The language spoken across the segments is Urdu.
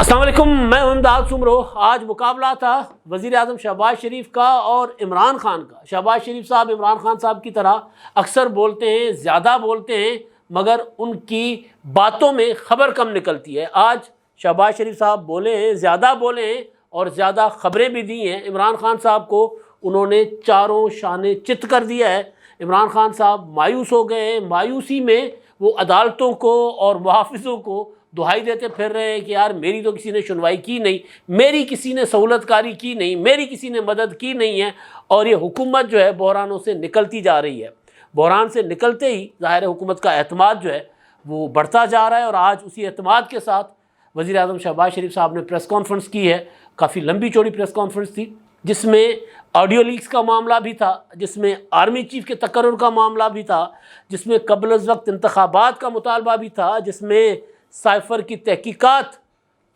السلام علیکم، میں امداد سمرو۔ آج مقابلہ تھا وزیر اعظم شہباز شریف کا اور عمران خان کا۔ شہباز شریف صاحب عمران خان صاحب کی طرح اکثر بولتے ہیں، زیادہ بولتے ہیں، مگر ان کی باتوں میں خبر کم نکلتی ہے۔ آج شہباز شریف صاحب بولے ہیں، زیادہ بولے ہیں اور زیادہ خبریں بھی دی ہیں۔ عمران خان صاحب کو انہوں نے چاروں شانے چت کر دیا ہے۔ عمران خان صاحب مایوس ہو گئے ہیں۔ مایوسی میں وہ عدالتوں کو اور محافظوں کو دہائی دیتے پھر رہے ہیں کہ یار میری تو کسی نے سنوائی کی نہیں، میری کسی نے سہولت کاری کی نہیں، میری کسی نے مدد کی نہیں ہے، اور یہ حکومت جو ہے بحرانوں سے نکلتی جا رہی ہے۔ بحران سے نکلتے ہی ظاہر حکومت کا اعتماد جو ہے وہ بڑھتا جا رہا ہے، اور آج اسی اعتماد کے ساتھ وزیر اعظم شہباز شریف صاحب نے پریس کانفرنس کی ہے۔ کافی لمبی چوڑی پریس کانفرنس تھی، جس میں آڈیو لیکس کا معاملہ بھی تھا، جس میں آرمی چیف کے تقرر کا معاملہ بھی تھا، جس میں قبل از وقت انتخابات کا مطالبہ بھی تھا، جس میں سائفر کی تحقیقات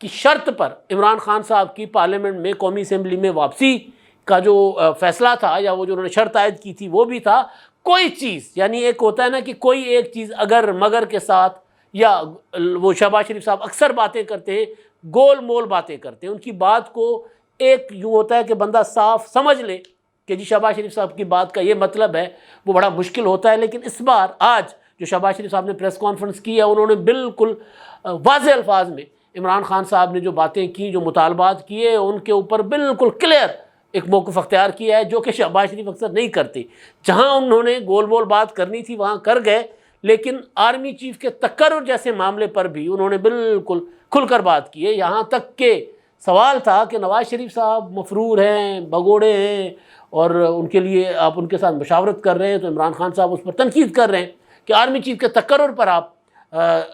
کی شرط پر عمران خان صاحب کی پارلیمنٹ میں قومی اسمبلی میں واپسی کا جو فیصلہ تھا، یا وہ جو انہوں نے شرط عائد کی تھی، وہ بھی تھا۔ کوئی چیز، یعنی ایک ہوتا ہے نا کہ کوئی ایک چیز اگر مگر کے ساتھ، یا وہ شہباز شریف صاحب اکثر باتیں کرتے ہیں، گول مول باتیں کرتے ہیں، ان کی بات کو ایک یوں ہوتا ہے کہ بندہ صاف سمجھ لے کہ جی شہباز شریف صاحب کی بات کا یہ مطلب ہے، وہ بڑا مشکل ہوتا ہے۔ لیکن اس بار آج جو شہباز شریف صاحب نے پریس کانفرنس کی ہے، انہوں نے بالکل واضح الفاظ میں عمران خان صاحب نے جو باتیں کی، جو مطالبات کیے، ان کے اوپر بالکل کلیئر ایک موقف اختیار کیا ہے، جو کہ شہباز شریف اکثر نہیں کرتے۔ جہاں انہوں نے گول بول بات کرنی تھی وہاں کر گئے، لیکن آرمی چیف کے تقرر جیسے معاملے پر بھی انہوں نے بالکل کھل کر بات کی ہے۔ یہاں تک کہ سوال تھا کہ نواز شریف صاحب مفرور ہیں، بگوڑے ہیں، اور ان کے لیے آپ ان کے ساتھ مشاورت کر رہے ہیں، تو عمران خان صاحب اس پر تنقید کر رہے ہیں کہ آرمی چیف کے تقرر پر آپ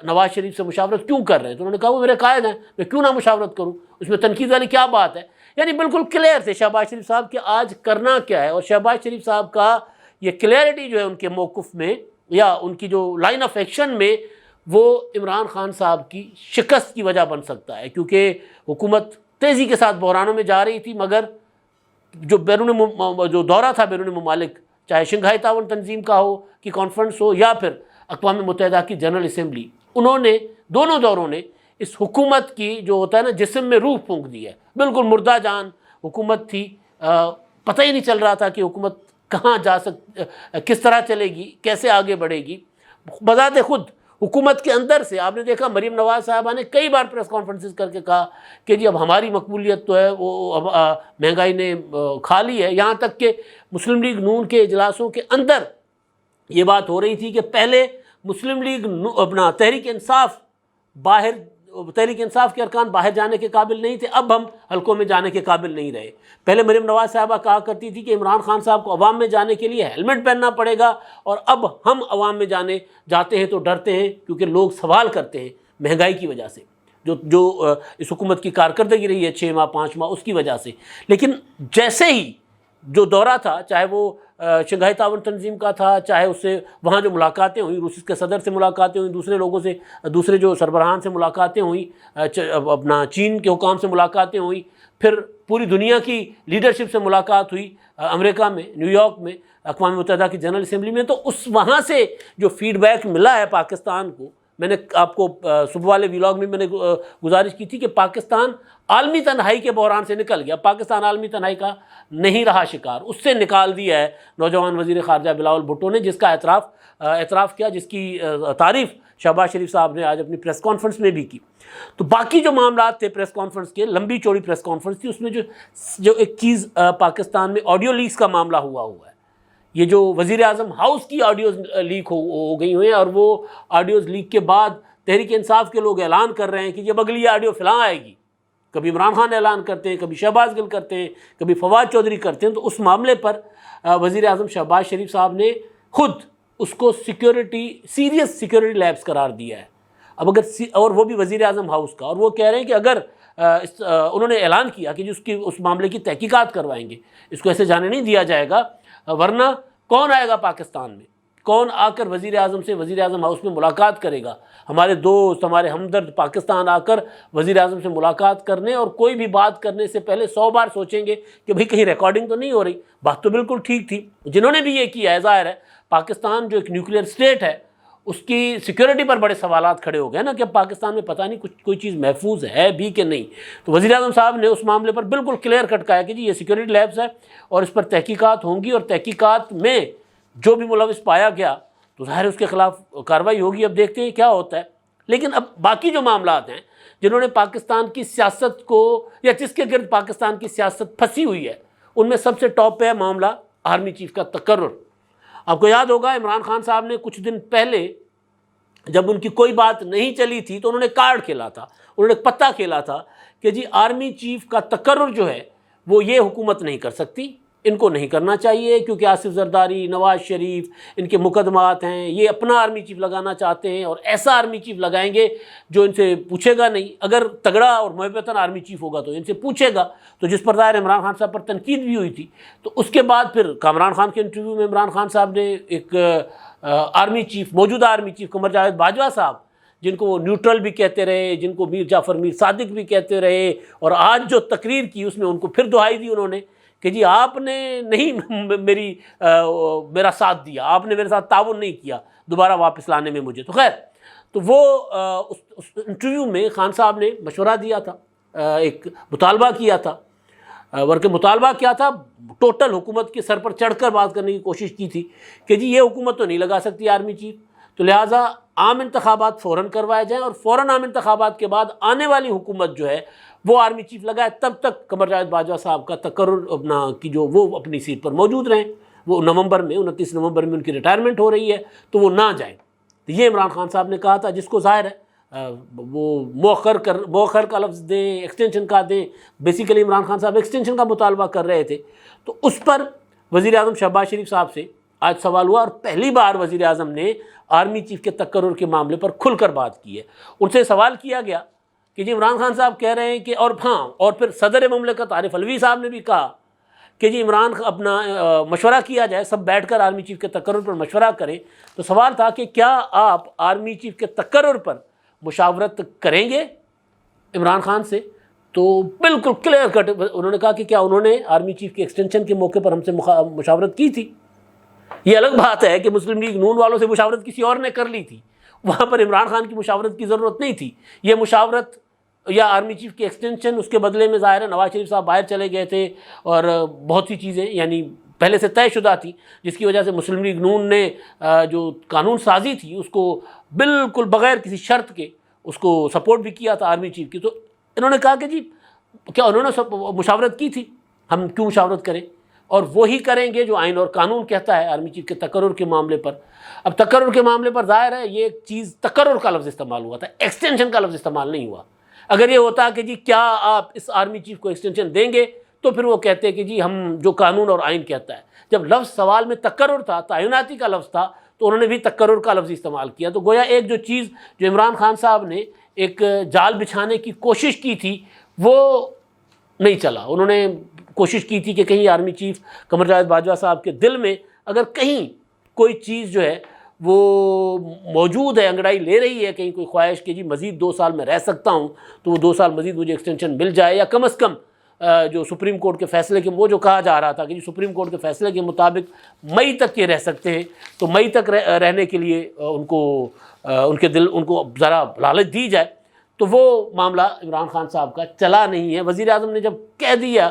نواز شریف سے مشاورت کیوں کر رہے ہیں؟ تو انہوں نے کہا وہ میرے قائد ہیں، میں کیوں نہ مشاورت کروں، اس میں تنقید والی کیا بات ہے؟ یعنی بالکل کلیئر تھے شہباز شریف صاحب کہ آج کرنا کیا ہے، اور شہباز شریف صاحب کا یہ کلیئرٹی جو ہے ان کے موقف میں، یا ان کی جو لائن آف ایکشن میں، وہ عمران خان صاحب کی شکست کی وجہ بن سکتا ہے، کیونکہ حکومت تیزی کے ساتھ بحرانوں میں جا رہی تھی، مگر جو دورہ تھا بیرون ممالک، چاہے شنگھائی تعاون تنظیم کا ہو کی کانفرنس ہو، یا پھر اقوام متحدہ کی جنرل اسمبلی، انہوں نے دونوں دوروں نے اس حکومت کی جو ہوتا ہے نا جسم میں روح پھونک دی ہے۔ بالکل مردہ جان حکومت تھی، پتہ ہی نہیں چل رہا تھا کہ حکومت کہاں کس طرح چلے گی، کیسے آگے بڑھے گی۔ بذات خود حکومت کے اندر سے آپ نے دیکھا مریم نواز صاحبہ نے کئی بار پریس کانفرنسز کر کے کہا کہ جی اب ہماری مقبولیت تو ہے وہ مہنگائی نے کھا لی ہے۔ یہاں تک کہ مسلم لیگ نون کے اجلاسوں کے اندر یہ بات ہو رہی تھی کہ پہلے مسلم لیگ تحریک انصاف کے ارکان باہر جانے کے قابل نہیں تھے، اب ہم حلقوں میں جانے کے قابل نہیں رہے۔ پہلے مریم نواز صاحبہ کہا کرتی تھی کہ عمران خان صاحب کو عوام میں جانے کے لیے ہیلمٹ پہننا پڑے گا، اور اب ہم عوام میں جاتے ہیں تو ڈرتے ہیں، کیونکہ لوگ سوال کرتے ہیں مہنگائی کی وجہ سے، جو اس حکومت کی کارکردگی رہی ہے 6 ماہ 5 ماہ، اس کی وجہ سے۔ لیکن جیسے ہی جو دورہ تھا، چاہے وہ شنگھائی تعاون تنظیم کا تھا، چاہے اس سے وہاں جو ملاقاتیں ہوئیں، روس کے صدر سے ملاقاتیں ہوئیں، دوسرے لوگوں سے، دوسرے جو سربراہان سے ملاقاتیں ہوئیں، چین کے حکام سے ملاقاتیں ہوئیں، پھر پوری دنیا کی لیڈرشپ سے ملاقات ہوئی، امریکہ میں، نیو یارک میں، اقوام متحدہ کی جنرل اسمبلی میں، تو اس وہاں سے جو فیڈ بیک ملا ہے پاکستان کو، میں نے آپ کو صبح والے ویلاگ میں نے گزارش کی تھی کہ پاکستان عالمی تنہائی کے بحران سے نکل گیا۔ پاکستان عالمی تنہائی کا نہیں رہا شکار، اس سے نکال دیا ہے نوجوان وزیر خارجہ بلاول بھٹو نے، جس کا اعتراف کیا، جس کی تعریف شہباز شریف صاحب نے آج اپنی پریس کانفرنس میں بھی کی۔ تو باقی جو معاملات تھے پریس کانفرنس کے، لمبی چوڑی پریس کانفرنس تھی، اس میں جو ایک چیز پاکستان میں آڈیو لیکس کا معاملہ ہوا ہے، یہ جو وزیر اعظم ہاؤس کی آڈیوز لیک ہو گئی ہوئی ہیں، اور وہ آڈیوز لیک کے بعد تحریک انصاف کے لوگ اعلان کر رہے ہیں کہ جب اگلی آڈیو فلاں آئے گی، کبھی عمران خان اعلان کرتے ہیں، کبھی شہباز گل کرتے ہیں، کبھی فواد چودھری کرتے ہیں، تو اس معاملے پر وزیر اعظم شہباز شریف صاحب نے خود اس کو سیریس سیکیورٹی لیپس قرار دیا ہے۔ اب اور وہ بھی وزیر اعظم ہاؤس کا، اور وہ کہہ رہے ہیں کہ اگر انہوں نے اعلان کیا کہ اس معاملے کی تحقیقات کروائیں گے، اس کو ایسے جانے نہیں دیا جائے گا، ورنہ کون آئے گا پاکستان میں، کون آ کر وزیر اعظم ہاؤس میں ملاقات کرے گا؟ ہمارے دوست، ہمارے ہمدرد پاکستان آ کر وزیر اعظم سے ملاقات کرنے اور کوئی بھی بات کرنے سے پہلے 100 بار سوچیں گے کہ بھئی کہیں ریکارڈنگ تو نہیں ہو رہی۔ بات تو بالکل ٹھیک تھی، جنہوں نے بھی یہ کیا ہے، ظاہر ہے پاکستان جو ایک نیوکلیئر اسٹیٹ ہے، اس کی سیکیورٹی پر بڑے سوالات کھڑے ہو گئے نا کہ اب پاکستان میں پتہ نہیں کوئی چیز محفوظ ہے بھی کہ نہیں. تو وزیر اعظم صاحب نے اس معاملے پر بالکل کلیئر کٹ کہا کہ جی یہ سیکیورٹی لیبس ہے اور اس پر تحقیقات ہوں گی، اور تحقیقات میں جو بھی ملوث پایا گیا تو ظاہر اس کے خلاف کارروائی ہوگی. اب دیکھتے ہیں کیا ہوتا ہے. لیکن اب باقی جو معاملات ہیں جنہوں نے پاکستان کی سیاست کو یا جس کے گرد پاکستان کی سیاست پھنسی ہوئی ہے، ان میں سب سے ٹاپ پہ ہے معاملہ آرمی چیف کا تقرر. آپ کو یاد ہوگا عمران خان صاحب نے کچھ دن پہلے جب ان کی کوئی بات نہیں چلی تھی تو انہوں نے کارڈ کھیلا تھا، انہوں نے پتہ کھیلا تھا کہ جی آرمی چیف کا تقرر جو ہے وہ یہ حکومت نہیں کر سکتی، ان کو نہیں کرنا چاہیے کیونکہ آصف زرداری، نواز شریف، ان کے مقدمات ہیں، یہ اپنا آرمی چیف لگانا چاہتے ہیں اور ایسا آرمی چیف لگائیں گے جو ان سے پوچھے گا نہیں. اگر تگڑا اور محبتاً آرمی چیف ہوگا تو ان سے پوچھے گا. تو جس پر ظاہر عمران خان صاحب پر تنقید بھی ہوئی تھی. تو اس کے بعد پھر کامران خان کے انٹرویو میں عمران خان صاحب نے ایک آرمی چیف، موجودہ آرمی چیف قمر جاوید باجوہ صاحب، جن کو وہ نیوٹرل بھی کہتے رہے، جن کو میر جعفر میر صادق بھی کہتے رہے، اور آج جو تقریر کی اس میں ان کو پھر دہائی دی انہوں نے کہ جی آپ نے نہیں میرا ساتھ دیا، آپ نے میرے ساتھ تعاون نہیں کیا دوبارہ واپس لانے میں مجھے. تو خیر، تو وہ اس انٹرویو میں خان صاحب نے مشورہ دیا تھا، ایک مطالبہ کیا تھا، ورکہ مطالبہ کیا تھا، ٹوٹل حکومت کے سر پر چڑھ کر بات کرنے کی کوشش کی تھی کہ جی یہ حکومت تو نہیں لگا سکتی آرمی چیف، تو لہٰذا عام انتخابات فوراً کروائے جائیں اور فوراً عام انتخابات کے بعد آنے والی حکومت جو ہے وہ آرمی چیف لگائے، تب تک قمر جاوید باجوہ صاحب کا تقرر اپنا کی جو وہ اپنی سیٹ پر موجود رہیں. وہ نومبر میں 29 نومبر میں ان کی ریٹائرمنٹ ہو رہی ہے تو وہ نہ جائیں. تو یہ عمران خان صاحب نے کہا تھا، جس کو ظاہر ہے وہ مؤخر کا لفظ دیں، ایکسٹینشن کا دیں. بیسیکلی عمران خان صاحب ایکسٹینشن کا مطالبہ کر رہے تھے. تو اس پر وزیر اعظم شہباز شریف صاحب سے آج سوال ہوا اور پہلی بار وزیر اعظم نے آرمی چیف کے تقرر کے معاملے پر کھل کر بات کی ہے. ان سے سوال کیا گیا کہ جی عمران خان صاحب کہہ رہے ہیں کہ اور پھر صدر مملکت عارف علوی صاحب نے بھی کہا کہ جی اپنا مشورہ کیا جائے، سب بیٹھ کر آرمی چیف کے تقرر پر مشورہ کریں. تو سوال تھا کہ کیا آپ آرمی چیف کے تقرر پر مشاورت کریں گے عمران خان سے؟ تو بالکل کلیئر کٹ انہوں نے کہا کہ کیا انہوں نے آرمی چیف کے ایکسٹینشن کے موقع پر ہم سے مشاورت کی تھی؟ یہ الگ بات ہے کہ مسلم لیگ نون والوں سے مشاورت کسی اور نے کر لی تھی، وہاں پر عمران خان کی مشاورت کی ضرورت نہیں تھی. یہ مشاورت یا آرمی چیف کی ایکسٹینشن، اس کے بدلے میں ظاہر ہے نواز شریف صاحب باہر چلے گئے تھے اور بہت سی چیزیں یعنی پہلے سے طے شدہ تھی، جس کی وجہ سے مسلم لیگ نون نے جو قانون سازی تھی اس کو بالکل بغیر کسی شرط کے اس کو سپورٹ بھی کیا تھا آرمی چیف کی. تو انہوں نے کہا کہ جی کیا انہوں نے مشاورت کی تھی، ہم کیوں مشاورت کریں، اور وہی کریں گے جو آئین اور قانون کہتا ہے آرمی چیف کے تقرر کے معاملے پر. اب تقرر کے معاملے پر ظاہر ہے یہ چیز تقرر کا لفظ استعمال ہوا تھا، ایکسٹینشن کا لفظ استعمال نہیں ہوا. اگر یہ ہوتا کہ جی کیا آپ اس آرمی چیف کو ایکسٹینشن دیں گے تو پھر وہ کہتے کہ جی ہم جو قانون اور آئین کہتا ہے. جب لفظ سوال میں تقرر تھا، تعیناتی کا لفظ تھا، تو انہوں نے بھی تقرر کا لفظ استعمال کیا. تو گویا ایک جو چیز جو عمران خان صاحب نے ایک جال بچھانے کی کوشش کی تھی وہ نہیں چلا. انہوں نے کوشش کی تھی کہ کہیں آرمی چیف قمر جاوید باجوہ صاحب کے دل میں اگر کہیں کوئی چیز جو ہے وہ موجود ہے، انگڑائی لے رہی ہے کہیں کوئی خواہش کہ جی مزید 2 سال میں رہ سکتا ہوں تو وہ 2 سال مزید مجھے ایکسٹینشن مل جائے، یا کم از کم جو سپریم کورٹ کے فیصلے کے وہ جو کہا جا رہا تھا کہ جی سپریم کورٹ کے فیصلے کے مطابق مئی تک یہ رہ سکتے ہیں، تو مئی تک رہنے کے لیے ان کو ذرا لالچ دی جائے. تو وہ معاملہ عمران خان صاحب کا چلا نہیں ہے. وزیر اعظم نے جب کہہ دیا،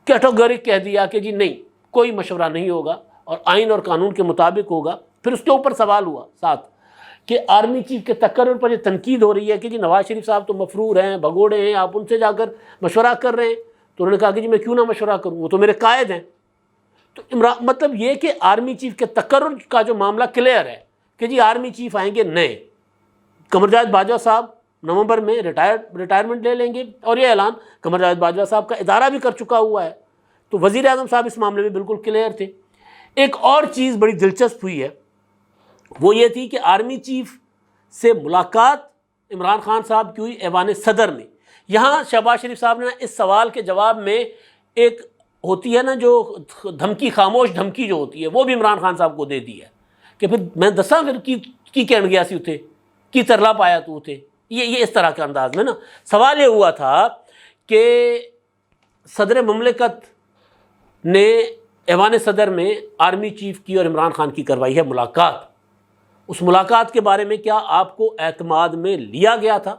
کیٹیگورک کہہ دیا کہ جی نہیں کوئی مشورہ نہیں ہوگا اور آئین اور قانون کے مطابق ہوگا، پھر اس کے اوپر سوال ہوا ساتھ کہ آرمی چیف کے تقرر پر یہ تنقید ہو رہی ہے کہ جی نواز شریف صاحب تو مفرور ہیں، بھگوڑے ہیں، آپ ان سے جا کر مشورہ کر رہے ہیں. تو انہوں نے کہا کہ جی میں کیوں نہ مشورہ کروں، وہ تو میرے قائد ہیں. تو مطلب یہ کہ آرمی چیف کے تقرر کا جو معاملہ کلیئر ہے کہ جی آرمی چیف آئیں گے نئے، قمر جاوید باجوہ صاحب نومبر میں ریٹائرمنٹ لے لیں گے، اور یہ اعلان قمر جاوید باجوہ صاحب کا ادارہ بھی کر چکا ہوا ہے. تو وزیر اعظم صاحب اس معاملے میں بالکل کلیئر تھے. ایک اور چیز بڑی دلچسپ ہوئی ہے، وہ یہ تھی کہ آرمی چیف سے ملاقات عمران خان صاحب کی ہوئی ایوان صدر میں. یہاں شہباز شریف صاحب نے اس سوال کے جواب میں ایک ہوتی ہے نا جو دھمکی، خاموش دھمکی جو ہوتی ہے، وہ بھی عمران خان صاحب کو دے دی ہے کہ پھر میں دساں پھر کی کہن گیا سی اتھے کی ترلا پایا تو اتھے. یہ اس طرح کے انداز میں نا سوال یہ ہوا تھا کہ صدر مملکت نے ایوان صدر میں آرمی چیف کی اور عمران خان کی کروائی ہے ملاقات. اس ملاقات کے بارے میں کیا آپ کو اعتماد میں لیا گیا تھا؟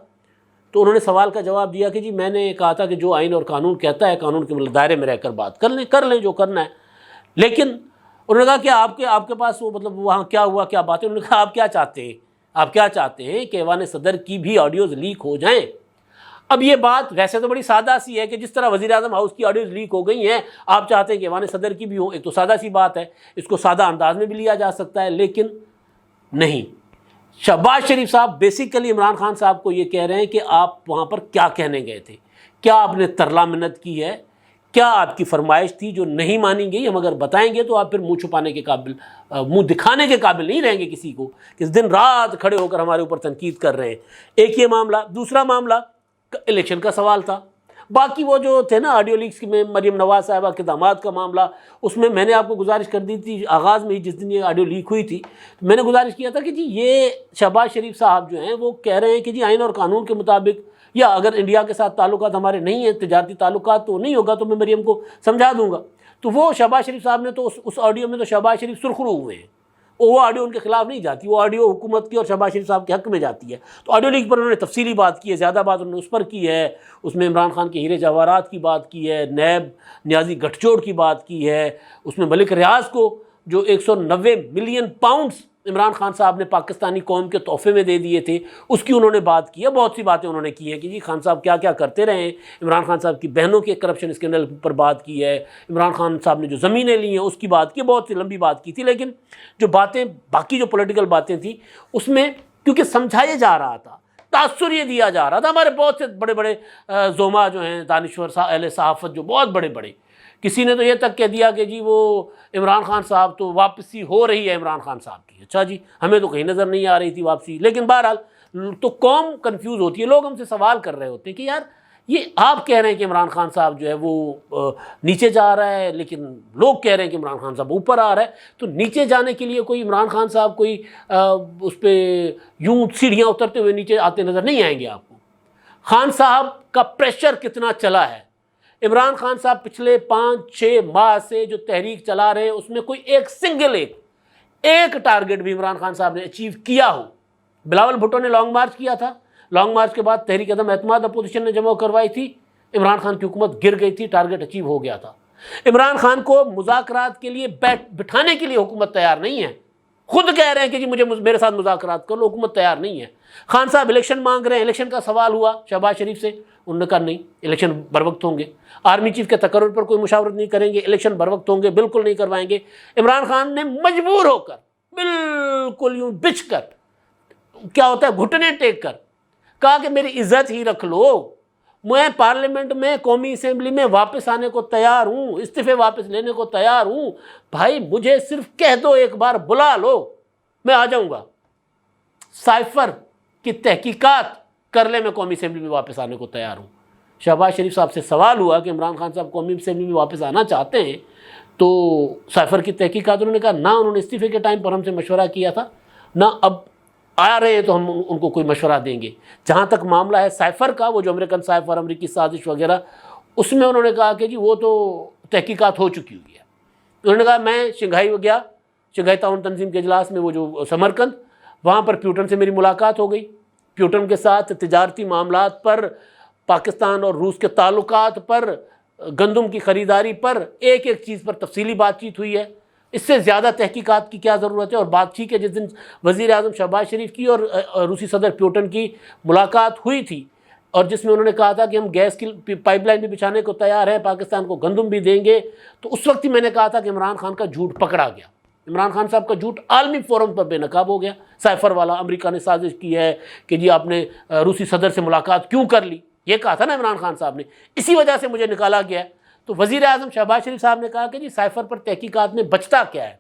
تو انہوں نے سوال کا جواب دیا کہ جی میں نے کہا تھا کہ جو آئین اور قانون کہتا ہے قانون کے دائرے میں رہ کر بات کر لیں جو کرنا ہے. لیکن انہوں نے کہا کہ آپ کے پاس وہ مطلب وہاں کیا ہوا کیا باتیں؟ انہوں نے کہا آپ کیا چاہتے ہیں کہ ایوان صدر کی بھی آڈیوز لیک ہو جائیں؟ اب یہ بات ویسے تو بڑی سادہ سی ہے کہ جس طرح وزیر اعظم ہاؤس کی آڈیوز لیک ہو گئی ہیں آپ چاہتے ہیں کہ ایوان صدر کی بھی ہوں. ایک تو سادہ سی بات ہے، اس کو سادہ انداز میں بھی لیا جا سکتا ہے، لیکن نہیں. شہباز شریف صاحب بیسیکلی عمران خان صاحب کو یہ کہہ رہے ہیں کہ آپ وہاں پر کیا کہنے گئے تھے، کیا آپ نے ترلا منت کی ہے، کیا آپ کی فرمائش تھی جو نہیں مانی گئی؟ ہم اگر بتائیں گے تو آپ پھر منہ چھپانے کے قابل، منہ دکھانے کے قابل نہیں رہیں گے کسی کو کہ دن رات کھڑے ہو کر ہمارے اوپر تنقید کر رہے ہیں. ایک یہ معاملہ. دوسرا معاملہ الیکشن کا سوال تھا. باقی وہ جو تھے نا آڈیو لیکس میں مریم نواز صاحبہ کے داماد کا معاملہ، اس میں نے آپ کو گزارش کر دی تھی آغاز میں ہی جس دن یہ آڈیو لیک ہوئی تھی، میں نے گزارش کیا تھا کہ جی یہ شہباز شریف صاحب جو ہیں وہ کہہ رہے ہیں کہ جی آئین اور قانون کے مطابق، یا اگر انڈیا کے ساتھ تعلقات ہمارے نہیں ہیں، تجارتی تعلقات تو نہیں ہوگا تو میں مریم کو سمجھا دوں گا. تو وہ شہباز شریف صاحب نے تو اس آڈیو میں تو شہباز شریف سرخرو ہوئے ہیں، وہ آڈیو ان کے خلاف نہیں جاتی، وہ آڈیو حکومت کی اور شہباز شریف صاحب کے حق میں جاتی ہے. تو آڈیو لیک پر انہوں نے تفصیلی بات کی ہے، زیادہ بات انہوں نے اس پر کی ہے، اس میں عمران خان کے ہیرے جواہرات کی بات کی ہے، نیب نیازی گٹھ جوڑ کی بات کی ہے، اس میں ملک ریاض کو جو 190 ملین پاؤنڈز عمران خان صاحب نے پاکستانی قوم کے تحفے میں دے دیے تھے اس کی انہوں نے بات کی ہے. بہت سی باتیں انہوں نے کی ہیں کہ جی خان صاحب کیا کیا کرتے رہے ہیں. عمران خان صاحب کی بہنوں کے کرپشن اسکینڈل پر بات کی ہے، عمران خان صاحب نے جو زمینیں لی ہیں اس کی بات کی، بہت سی لمبی بات کی تھی. لیکن جو باتیں باقی جو پولیٹیکل باتیں تھیں اس میں کیونکہ سمجھایا جا رہا تھا، تاثر یہ دیا جا رہا تھا، ہمارے بہت سے بڑے بڑے زوما جو ہیں دانشور اہل صحافت جو بہت بڑے بڑے، کسی نے تو یہ تک کہہ دیا کہ جی وہ عمران خان صاحب تو واپسی ہو رہی ہے عمران خان صاحب کی. اچھا جی، ہمیں تو کہیں نظر نہیں آ رہی تھی واپسی. لیکن بہرحال تو قوم کنفیوز ہوتی ہے، لوگ ہم سے سوال کر رہے ہوتے ہیں کہ یار یہ آپ کہہ رہے ہیں کہ عمران خان صاحب جو ہے وہ نیچے جا رہا ہے، لیکن لوگ کہہ رہے ہیں کہ عمران خان صاحب اوپر آ رہا ہے. تو نیچے جانے کے لیے کوئی عمران خان صاحب کوئی اس پہ یوں سیڑھیاں اترتے ہوئے نیچے آتے نظر نہیں آئیں گے آپ کو. خان صاحب کا پریشر کتنا چلا ہے. عمران خان صاحب پچھلے 5-6 ماہ سے جو تحریک چلا رہے ہیں اس میں کوئی ایک ٹارگٹ بھی عمران خان صاحب نے اچیو کیا ہو. بلاول بھٹو نے لانگ مارچ کیا تھا، لانگ مارچ کے بعد تحریک عدم اعتماد اپوزیشن نے جمع کروائی تھی، عمران خان کی حکومت گر گئی تھی، ٹارگٹ اچیو ہو گیا تھا. عمران خان کو مذاکرات کے لیے بٹھانے کے لیے حکومت تیار نہیں ہے، خود کہہ رہے ہیں کہ جی میرے ساتھ مذاکرات کرو، حکومت تیار نہیں ہے. خان صاحب الیکشن مانگ رہے ہیں، الیکشن کا سوال ہوا شہباز شریف سے، انہوں نے کہا نہیں الیکشن بر وقت ہوں گے. آرمی چیف کے تقرر پر کوئی مشاورت نہیں کریں گے، الیکشن بر وقت ہوں گے، بالکل نہیں کروائیں گے. عمران خان نے مجبور ہو کر بالکل یوں بچھ کر، کیا ہوتا ہے گھٹنے ٹیک کر کہا کہ میری عزت ہی رکھ لو، میں پارلیمنٹ میں قومی اسمبلی میں واپس آنے کو تیار ہوں، استعفے واپس لینے کو تیار ہوں، بھائی مجھے صرف کہہ دو، ایک بار بلا لو، میں آ جاؤں گا. سائفر کی تحقیقات کر لے، میں قومی اسمبلی میں واپس آنے کو تیار ہوں. شہباز شریف صاحب سے سوال ہوا کہ عمران خان صاحب قومی اسمبلی میں واپس آنا چاہتے ہیں، تو سائفر کی تحقیقات انہوں نے کہا نہ انہوں نے استعفے کے ٹائم پر ہم سے مشورہ کیا تھا، نہ اب آ رہے ہیں تو ہم ان کو کوئی مشورہ دیں گے. جہاں تک معاملہ ہے سائفر کا، وہ جو امریکن سائفر، امریکی سازش وغیرہ، اس میں انہوں نے کہا کہ جی وہ تو تحقیقات ہو چکی ہوئی ہے. انہوں نے کہا میں شنگھائی گیا، شنگھائی تعاون تنظیم کے اجلاس میں، وہ جو سمرقند، وہاں پر پیوٹن سے میری ملاقات ہو گئی. پیوٹن کے ساتھ تجارتی معاملات پر، پاکستان اور روس کے تعلقات پر، گندم کی خریداری پر، ایک ایک چیز پر تفصیلی بات چیت ہوئی ہے. اس سے زیادہ تحقیقات کی کیا ضرورت ہے؟ اور بات ٹھیک ہے، جس دن وزیر اعظم شہباز شریف کی اور روسی صدر پیوٹن کی ملاقات ہوئی تھی، اور جس میں انہوں نے کہا تھا کہ ہم گیس کی پائپ لائن بھی بچھانے کو تیار ہیں، پاکستان کو گندم بھی دیں گے، تو اس وقت ہی میں نے کہا تھا کہ عمران خان کا جھوٹ پکڑا گیا. عمران خان صاحب کا جھوٹ عالمی فورم پر بے نقاب ہو گیا. سائفر والا، امریکہ نے سازش کی ہے کہ جی آپ نے روسی صدر سے ملاقات کیوں کر لی، یہ کہا تھا نا عمران خان صاحب نے، اسی وجہ سے مجھے نکالا گیا ہے. تو وزیر اعظم شہباز شریف صاحب نے کہا کہ جی سائفر پر تحقیقات میں بچتا کیا ہے.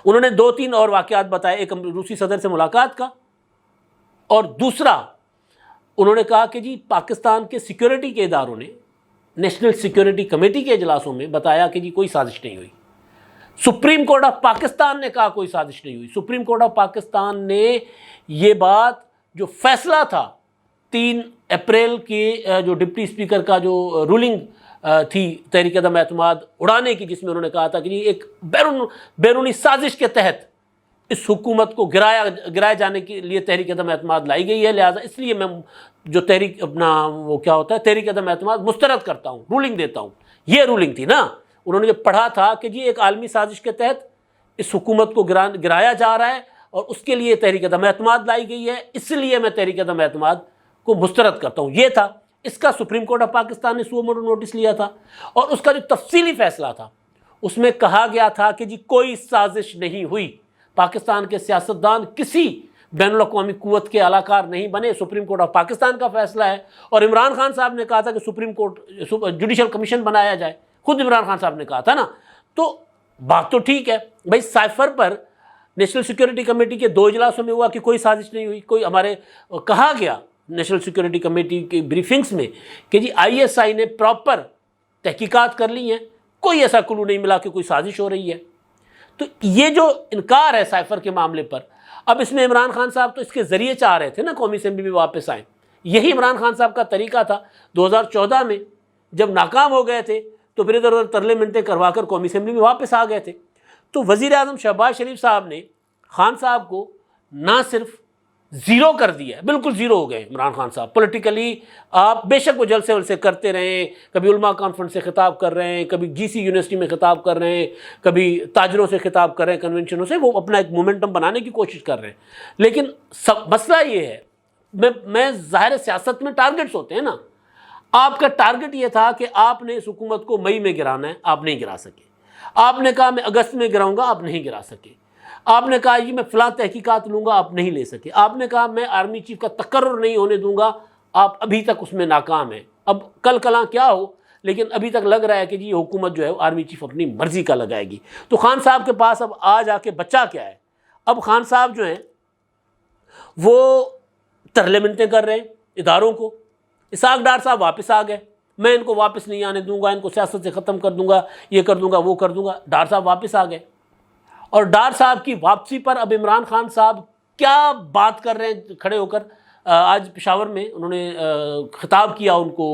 انہوں نے 2-3 اور واقعات بتائے، ایک روسی صدر سے ملاقات کا، اور دوسرا انہوں نے کہا کہ جی پاکستان کے سیکیورٹی کے اداروں نے نیشنل سیکیورٹی کمیٹی کے اجلاسوں میں بتایا کہ جی کوئی سازش نہیں ہوئی. سپریم کورٹ آف پاکستان نے کہا کوئی سازش نہیں ہوئی. سپریم کورٹ آف پاکستان نے یہ بات، جو فیصلہ تھا 3 اپریل کے جو ڈپٹی اسپیکر کا جو رولنگ تھی تحریک عدم اعتماد اڑانے کی، جس میں انہوں نے کہا تھا کہ یہ ایک بیرونی سازش کے تحت اس حکومت کو گرائے جانے کے لیے تحریک عدم اعتماد لائی گئی ہے، لہٰذا اس لیے میں جو تحریک اپنا وہ کیا ہوتا ہے تحریک عدم اعتماد مسترد کرتا ہوں، رولنگ دیتا ہوں۔ یہ رولنگ تھی نا، انہوں نے جو پڑھا تھا کہ جی ایک عالمی سازش کے تحت اس حکومت کو گرایا جا رہا ہے اور اس کے لیے تحریک عدم اعتماد لائی گئی ہے، اس لیے میں تحریک عدم اعتماد کو مسترد کرتا ہوں، یہ تھا۔ اس کا سپریم کورٹ آف پاکستان نے سو موٹو نوٹس لیا تھا، اور اس کا جو تفصیلی فیصلہ تھا اس میں کہا گیا تھا کہ جی کوئی سازش نہیں ہوئی، پاکستان کے سیاستدان کسی بین الاقوامی قوت کے علاقار نہیں بنے، سپریم کورٹ آف پاکستان کا فیصلہ ہے۔ اور عمران خان صاحب نے کہا تھا کہ سپریم کورٹ جوڈیشل کمیشن بنایا جائے، خود عمران خان صاحب نے کہا تھا نا۔ تو بات تو ٹھیک ہے بھائی، سائفر پر نیشنل سیکورٹی کمیٹی کے 2 اجلاسوں میں ہوا کہ کوئی سازش نہیں ہوئی، کوئی ہمارے کہا گیا نیشنل سیکورٹی کمیٹی کی بریفنگز میں کہ جی ISI نے پراپر تحقیقات کر لی ہیں، کوئی ایسا کلو نہیں ملا کہ کوئی سازش ہو رہی ہے۔ تو یہ جو انکار ہے سائفر کے معاملے پر، اب اس میں عمران خان صاحب تو اس کے ذریعے چاہ رہے تھے نا قومی اسمبلی میں واپس آئیں، یہی عمران خان صاحب کا طریقہ تھا۔ 2014 میں جب ناکام ہو گئے تھے تو پھر ادھر ادھر ترلے منٹیں کروا کر قومی اسمبلی میں واپس آ گئے تھے۔ تو وزیر اعظم شہباز شریف صاحب نے خان صاحب کو نہ صرف زیرو کر دیا ہے، بالکل زیرو ہو گئے عمران خان صاحب پولیٹیکلی۔ آپ بے شک وہ جلسے ولسے کرتے رہیں، کبھی علماء کانفرنس سے خطاب کر رہے ہیں، کبھی GC یونیورسٹی میں خطاب کر رہے ہیں، کبھی تاجروں سے خطاب کر رہے ہیں، کنونشنوں سے، وہ اپنا ایک مومنٹم بنانے کی کوشش کر رہے ہیں۔ لیکن مسئلہ یہ ہے، میں ظاہر سیاست میں ٹارگٹس ہوتے ہیں نا، آپ کا ٹارگٹ یہ تھا کہ آپ نے اس حکومت کو مئی میں گرانا ہے، آپ نہیں گرا سکے۔ آپ نے کہا میں اگست میں گراؤں گا، آپ نہیں گرا سکے۔ آپ نے کہا جی میں فلاں تحقیقات لوں گا، آپ نہیں لے سکے۔ آپ نے کہا میں آرمی چیف کا تقرر نہیں ہونے دوں گا، آپ ابھی تک اس میں ناکام ہیں۔ اب کل کلاں کیا ہو، لیکن ابھی تک لگ رہا ہے کہ جی یہ حکومت جو ہے آرمی چیف اپنی مرضی کا لگائے گی۔ تو خان صاحب کے پاس اب آج آ کے بچہ کیا ہے؟ اب خان صاحب جو ہیں وہ ترلے منتیں کر رہے ہیں اداروں کو۔ اسحاق ڈار صاحب واپس آ گئے، میں ان کو واپس نہیں آنے دوں گا، ان کو سیاست سے ختم کر دوں گا، یہ کر دوں گا، وہ کر دوں گا۔ ڈار صاحب واپس آ گئے، اور ڈار صاحب کی واپسی پر اب عمران خان صاحب کیا بات کر رہے ہیں کھڑے ہو کر؟ آج پشاور میں انہوں نے خطاب کیا ان کو،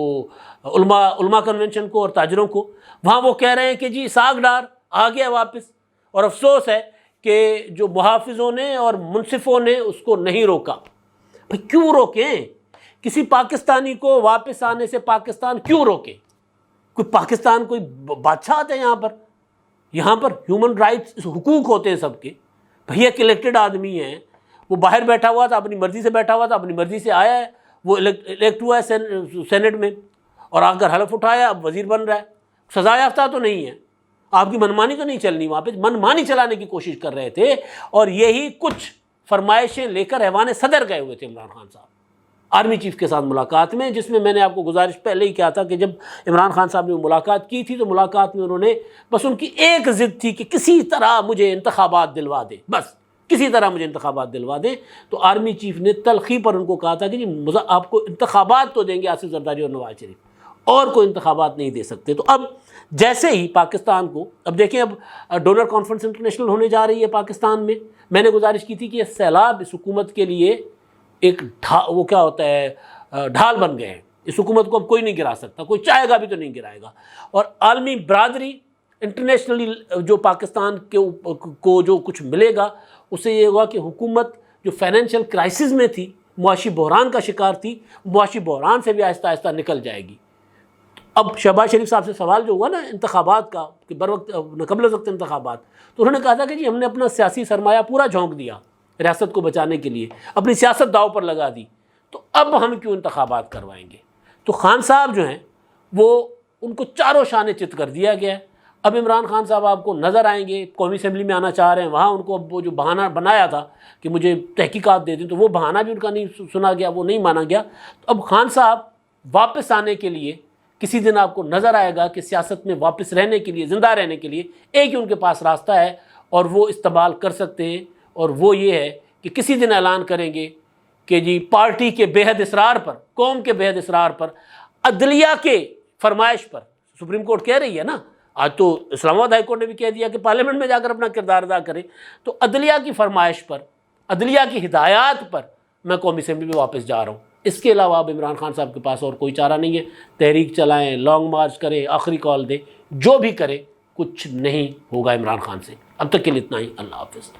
علماء کنونشن کو اور تاجروں کو۔ وہاں وہ کہہ رہے ہیں کہ جی اسحاق ڈار آ گیا واپس، اور افسوس ہے کہ جو محافظوں نے اور منصفوں نے اس کو نہیں روکا۔ بھئی کیوں روکیں؟ کسی پاکستانی کو واپس آنے سے پاکستان کیوں روکے؟ کوئی پاکستان کوئی بادشاہ ہے یہاں پر ہیومن رائٹس حقوق ہوتے ہیں سب کے۔ بھئی ایک الیکٹڈ آدمی ہے، وہ باہر بیٹھا ہوا تھا، اپنی مرضی سے بیٹھا ہوا تھا، اپنی مرضی سے آیا ہے، وہ الیکٹ ہوا ہے سینٹ میں، اور آ کر حلف اٹھایا، اب وزیر بن رہا ہے۔ سزا یافتہ تو نہیں ہے، آپ کی منمانی تو نہیں چلنی، وہاں پہ منمانی چلانے کی کوشش کر رہے تھے، اور یہی کچھ فرمائشیں لے کر ایوان صدر گئے ہوئے تھے عمران خان صاحب آرمی چیف کے ساتھ ملاقات میں، جس میں نے آپ کو گزارش پہلے ہی کیا تھا کہ جب عمران خان صاحب نے ملاقات کی تھی تو ملاقات میں انہوں نے بس ان کی ایک ضد تھی کہ کسی طرح مجھے انتخابات دلوا دیں، بس کسی طرح مجھے انتخابات دلوا دیں۔ تو آرمی چیف نے تلخی پر ان کو کہا تھا کہ جی آپ کو انتخابات تو دیں گے آصف زرداری اور نواز شریف، اور کوئی انتخابات نہیں دے سکتے۔ تو اب جیسے ہی پاکستان کو، اب دیکھیں اب ڈونر کانفرنس انٹرنیشنل ہونے جا رہی ہے پاکستان میں نے گزارش کی تھی کہ یہ سیلاب اس حکومت کے لیے ایک وہ کیا ہوتا ہے ڈھال بن گئے ہیں۔ اس حکومت کو اب کوئی نہیں گرا سکتا، کوئی چاہے گا بھی تو نہیں گرائے گا۔ اور عالمی برادری انٹرنیشنلی جو پاکستان کو جو کچھ ملے گا اسے یہ ہوگا کہ حکومت جو فائنینشیل کرائسس میں تھی، معاشی بحران کا شکار تھی، معاشی بحران سے بھی آہستہ آہستہ نکل جائے گی۔ اب شہباز شریف صاحب سے سوال جو ہوا نا انتخابات کا کہ بروقت قبل وقت انتخابات، تو انہوں نے کہا تھا کہ جی ہم نے اپنا سیاسی سرمایہ پورا جھونک دیا ریاست کو بچانے کے لیے، اپنی سیاست داؤ پر لگا دی، تو اب ہم کیوں انتخابات کروائیں گے؟ تو خان صاحب جو ہیں وہ ان کو چاروں شانے چت کر دیا گیا ہے۔ اب عمران خان صاحب آپ کو نظر آئیں گے قومی اسمبلی میں آنا چاہ رہے ہیں، وہاں ان کو اب وہ جو بہانہ بنایا تھا کہ مجھے تحقیقات دے دیں، تو وہ بہانہ بھی ان کا نہیں سنا گیا، وہ نہیں مانا گیا۔ تو اب خان صاحب واپس آنے کے لیے کسی دن آپ کو نظر آئے گا کہ سیاست میں واپس رہنے کے لیے، زندہ رہنے کے لیے ایک ہی ان کے پاس راستہ ہے، اور وہ استعمال کر سکتے ہیں، اور وہ یہ ہے کہ کسی دن اعلان کریں گے کہ جی پارٹی کے بے حد اصرار پر، قوم کے بے حد اصرار پر، عدلیہ کے فرمائش پر، سپریم کورٹ کہہ رہی ہے نا، آج تو اسلام آباد ہائی کورٹ نے بھی کہہ دیا کہ پارلیمنٹ میں جا کر اپنا کردار ادا کریں، تو عدلیہ کی فرمائش پر، عدلیہ کی ہدایات پر میں قومی اسمبلی میں واپس جا رہا ہوں۔ اس کے علاوہ اب عمران خان صاحب کے پاس اور کوئی چارہ نہیں ہے، تحریک چلائیں، لانگ مارچ کریں، آخری کال دیں، جو بھی کرے کچھ نہیں ہوگا عمران خان سے۔ اب تک کے لیے اتنا ہی، اللہ حافظ۔